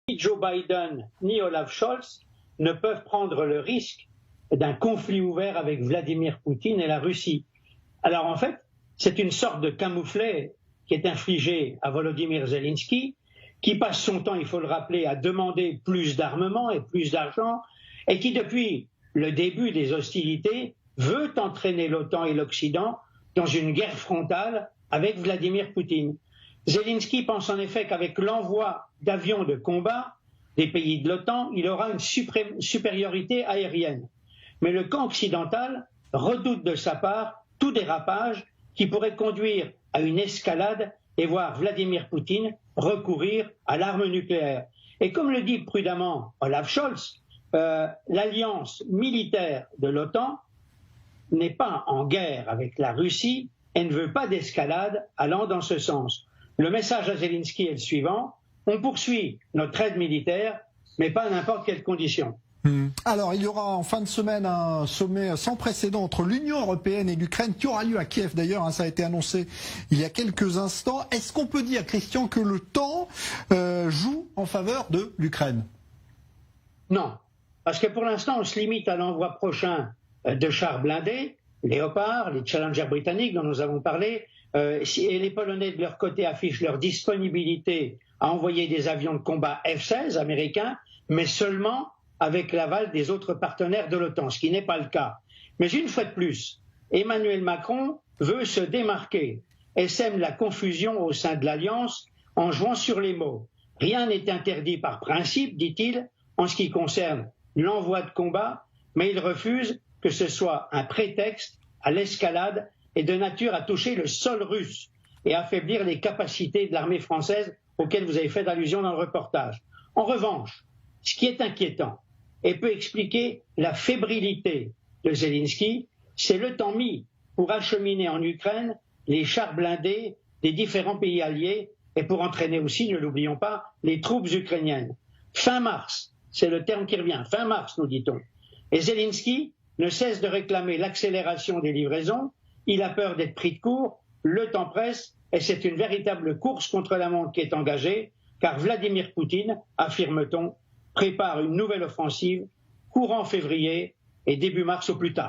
Ni Joe Biden ni Olaf Scholz ne peuvent prendre le risque d'un conflit ouvert avec Vladimir Poutine et la Russie. Alors en fait, c'est une sorte de camouflet qui est infligé à Volodymyr Zelensky, qui passe son temps, il faut le rappeler, à demander plus d'armement et plus d'argent, et qui, depuis le début des hostilités, veut entraîner l'OTAN et l'Occident dans une guerre frontale avec Vladimir Poutine. Zelensky pense en effet qu'avec l'envoi d'avions de combat des pays de l'OTAN, il aura une supériorité aérienne. Mais le camp occidental redoute de sa part tout dérapage qui pourrait conduire à une escalade et voir Vladimir Poutine recourir à l'arme nucléaire. Et comme le dit prudemment Olaf Scholz, l'alliance militaire de l'OTAN n'est pas en guerre avec la Russie et ne veut pas d'escalade allant dans ce sens. Le message à Zelensky est le suivant: on poursuit notre aide militaire, mais pas à n'importe quelles conditions. Alors, il y aura en fin de semaine un sommet sans précédent entre l'Union européenne et l'Ukraine qui aura lieu à Kiev d'ailleurs, ça a été annoncé il y a quelques instants. Est-ce qu'on peut dire, Christian, que le temps joue en faveur de l'Ukraine? Non, parce que pour l'instant, on se limite à l'envoi prochain de chars blindés, Léopard, les Challenger britanniques dont nous avons parlé, et les Polonais de leur côté affichent leur disponibilité à envoyer des avions de combat F-16 américains, mais seulement avec l'aval des autres partenaires de l'OTAN, ce qui n'est pas le cas. Mais une fois de plus, Emmanuel Macron veut se démarquer et sème la confusion au sein de l'Alliance en jouant sur les mots. Rien n'est interdit par principe, dit-il, en ce qui concerne l'envoi de combat, mais il refuse que ce soit un prétexte à l'escalade et de nature à toucher le sol russe et affaiblir les capacités de l'armée française auxquelles vous avez fait allusion dans le reportage. En revanche, ce qui est inquiétant et peut expliquer la fébrilité de Zelensky, c'est le temps mis pour acheminer en Ukraine les chars blindés des différents pays alliés et pour entraîner aussi, ne l'oublions pas, les troupes ukrainiennes. Fin mars, c'est le terme qui revient, fin mars nous dit-on. Et Zelensky ne cesse de réclamer l'accélération des livraisons, il a peur d'être pris de court, le temps presse et c'est une véritable course contre la montre qui est engagée, car Vladimir Poutine, affirme-t-on, prépare une nouvelle offensive courant février et début mars au plus tard.